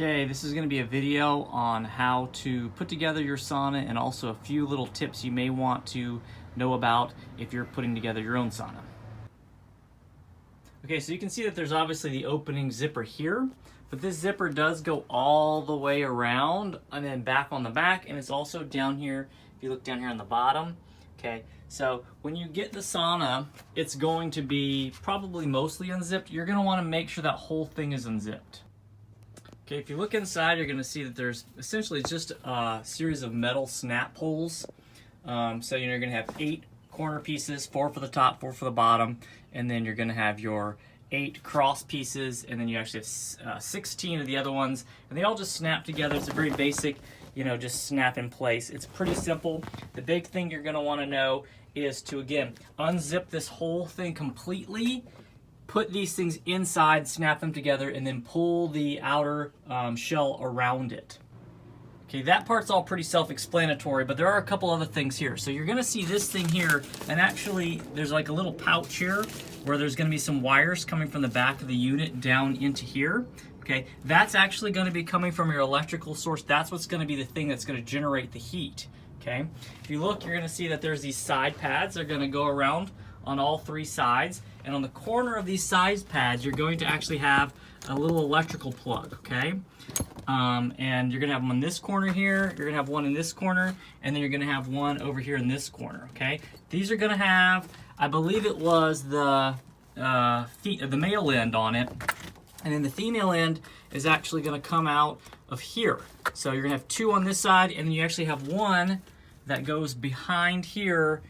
Okay, this is going to be a video on how to put together your sauna and also a few little tips you may want to know about if you're putting together your own sauna. Okay, so you can see that there's obviously the opening zipper here, but this zipper does go all the way around and then back on the back, and it's also down here, if you look down here on the bottom. Okay, so when you get the sauna, it's going to be probably mostly unzipped. You're going to want to make sure that whole thing is unzipped. Okay, if you look inside, you're going to see that there's essentially just a series of metal snap pulls. So you're going to have 8 corner pieces, 4 for the top, 4 for the bottom, and then you're going to have your 8 cross pieces, and then you actually have 16 of the other ones, and they all just snap together. It's a very basic, just snap in place. It's pretty simple. The big thing you're going to want to know is to, again, unzip this whole thing completely, put these things inside, snap them together, and then pull the outer shell around it. Okay, that part's all pretty self-explanatory, but there are a couple other things here. So you're gonna see this thing here, and actually there's like a little pouch here where there's gonna be some wires coming from the back of the unit down into here. Okay, that's actually gonna be coming from your electrical source. That's what's gonna be the thing that's gonna generate the heat, okay? If you look, you're gonna see that there's these side pads. They're gonna go around on all 3 sides, and on the corner of these side pads, you're going to actually have a little electrical plug, okay? And you're gonna have them in this corner here, you're gonna have one in this corner, and then you're gonna have one over here in this corner, okay? These are gonna have, I believe it was the male end on it, and then the female end is actually gonna come out of here. So you're gonna have 2 on this side, and then you actually have one that goes behind here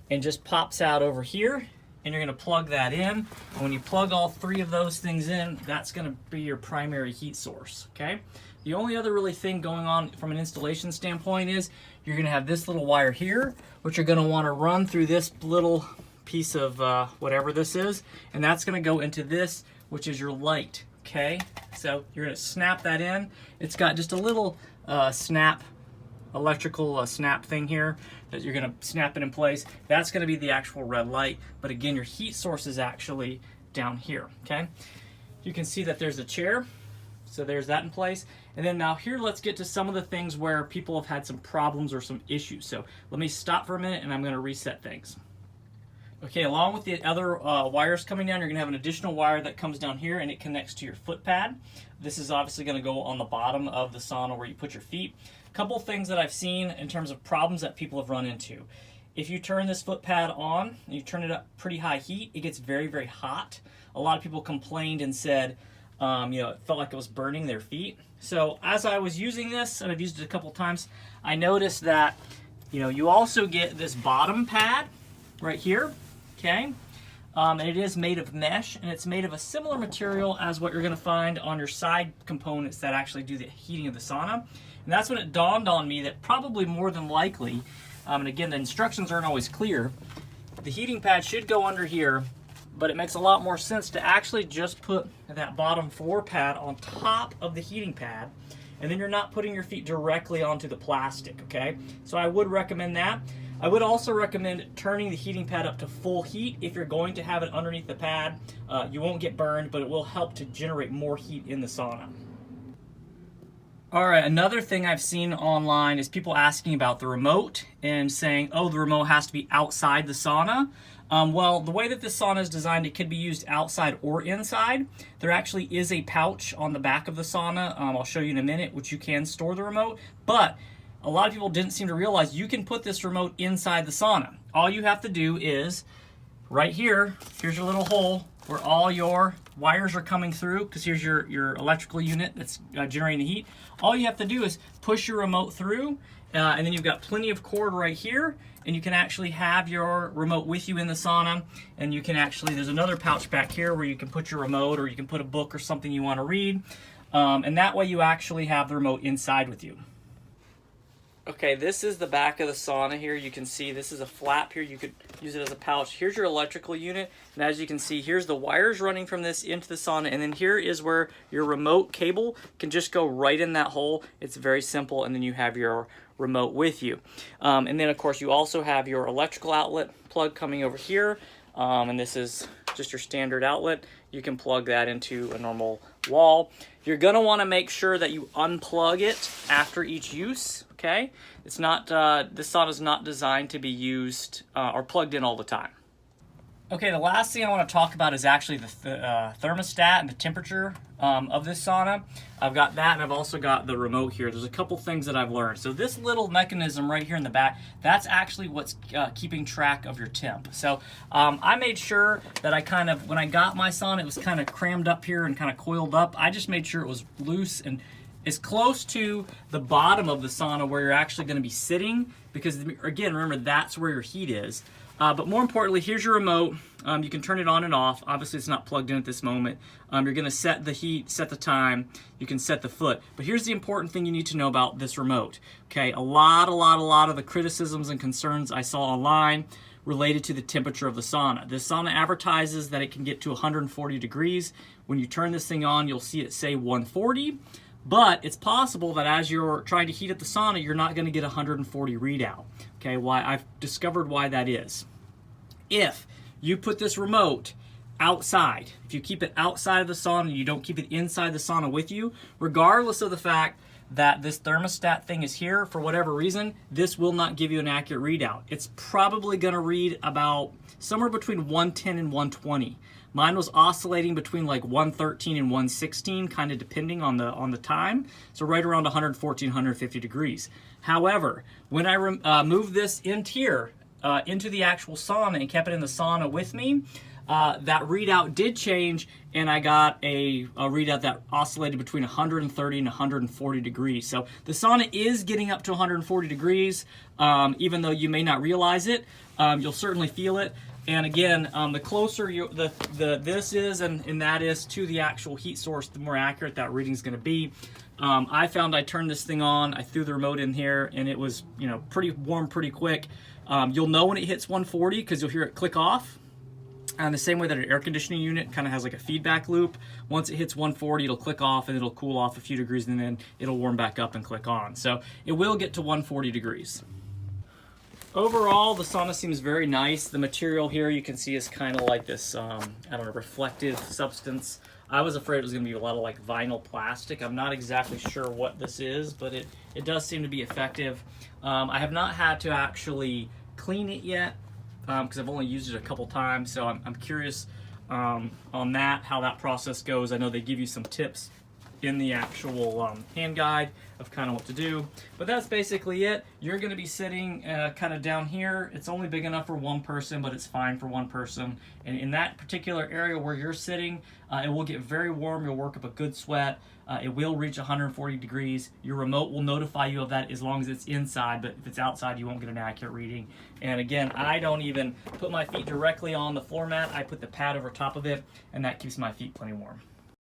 and just pops out over here, and you're gonna plug that in. And when you plug all 3 of those things in, that's gonna be your primary heat source, okay? The only other really thing going on from an installation standpoint is you're gonna have this little wire here, which you're gonna wanna run through this little piece of whatever this is, and that's gonna go into this, which is your light, okay? So you're gonna snap that in. It's got just a little electrical snap thing here that you're going to snap it in place. That's going to be the actual red light, but again, your heat source is actually down here, okay? You can see that there's a chair, so there's that in place. And then now here, let's get to some of the things where people have had some problems or some issues. So let me stop for a minute and I'm going to reset things. Okay, along with the other wires coming down, you're going to have an additional wire that comes down here and it connects to your foot pad. This is obviously going to go on the bottom of the sauna where you put your feet. Couple things that I've seen in terms of problems that people have run into. If you turn this foot pad on and you turn it up pretty high heat, it gets very, very hot. A lot of people complained and said, it felt like it was burning their feet. So as I was using this, and I've used it a couple times, I noticed that, you also get this bottom pad right here, okay? And it is made of mesh, and it's made of a similar material as what you're gonna find on your side components that actually do the heating of the sauna. And that's when it dawned on me that probably more than likely, and again, the instructions aren't always clear, the heating pad should go under here, but it makes a lot more sense to actually just put that bottom floor pad on top of the heating pad, and then you're not putting your feet directly onto the plastic, okay? So I would recommend that. I would also recommend turning the heating pad up to full heat if you're going to have it underneath the pad. You won't get burned, but it will help to generate more heat in the sauna. All right, another thing I've seen online is people asking about the remote and saying, oh, the remote has to be outside the sauna. Well, the way that this sauna is designed, it could be used outside or inside. There actually is a pouch on the back of the sauna, I'll show you in a minute, which you can store the remote, but a lot of people didn't seem to realize you can put this remote inside the sauna. All you have to do is, right here, here's your little hole where all your wires are coming through, because here's your electrical unit that's generating the heat. All you have to do is push your remote through, and then you've got plenty of cord right here, and you can actually have your remote with you in the sauna, and you can actually, there's another pouch back here where you can put your remote, or you can put a book or something you want to read, and that way you actually have the remote inside with you. Okay, this is the back of the sauna here. You can see this is a flap here. You could use it as a pouch. Here's your electrical unit, and as you can see, here's the wires running from this into the sauna, and then here is where your remote cable can just go right in that hole. It's very simple, and then you have your remote with you. And then, of course, you also have your electrical outlet plug coming over here, and this is just your standard outlet. You can plug that into a normal wall. You're gonna wanna make sure that you unplug it after each use, okay? It's not, this sauna is not designed to be used or plugged in all the time. Okay, the last thing I want to talk about is actually the thermostat and the temperature of this sauna. I've got that, and I've also got the remote here. There's a couple things that I've learned. So this little mechanism right here in the back, that's actually what's keeping track of your temp. So I made sure that I kind of, when I got my sauna, it was kind of crammed up here and kind of coiled up. I just made sure it was loose and as close to the bottom of the sauna where you're actually going to be sitting, because again, remember, that's where your heat is. But more importantly, here's your remote. You can turn it on and off. Obviously, it's not plugged in at this moment. You're going to set the heat, set the time. You can set the foot. But here's the important thing you need to know about this remote. Okay, a lot of the criticisms and concerns I saw online related to the temperature of the sauna. This sauna advertises that it can get to 140 degrees. When you turn this thing on, you'll see it say 140. But it's possible that as you're trying to heat up the sauna, you're not going to get 140 readout. Okay, I've discovered why that is. If you put this remote outside, if you keep it outside of the sauna and you don't keep it inside the sauna with you, regardless of the fact that this thermostat thing is here, for whatever reason, this will not give you an accurate readout. It's probably going to read about somewhere between 110 and 120. Mine was oscillating between like 113 and 116, kind of depending on the time. So right around 114, 150 degrees. However, when I moved this into here, into the actual sauna and kept it in the sauna with me, that readout did change, and I got a readout that oscillated between 130 and 140 degrees. So the sauna is getting up to 140 degrees, even though you may not realize it. You'll certainly feel it. And again, the closer this is and that is to the actual heat source, the more accurate that reading is going to be. I found I turned this thing on, I threw the remote in here, and it was, you know, pretty warm pretty quick. You'll know when it hits 140 because you'll hear it click off. And the same way that an air conditioning unit kind of has like a feedback loop. Once it hits 140, it'll click off and it'll cool off a few degrees, and then it'll warm back up and click on. So it will get to 140 degrees. Overall, the sauna seems very nice. The material here you can see is kind of like this, I don't know, reflective substance. I was afraid it was going to be a lot of like vinyl plastic. I'm not exactly sure what this is, but it does seem to be effective. I have not had to actually clean it yet because I've only used it a couple times, so I'm curious on that, how that process goes. I know they give you some tips in the actual hand guide of kind of what to do, but that's basically it. You're going to be sitting kind of down here. It's only big enough for one person, but it's fine for one person. And in that particular area where you're sitting, it will get very warm. You'll work up a good sweat. It will reach 140 degrees. Your remote will notify you of that as long as it's inside, but if it's outside, you won't get an accurate reading. And again, I don't even put my feet directly on the floor mat. I put the pad over top of it, and that keeps my feet plenty warm.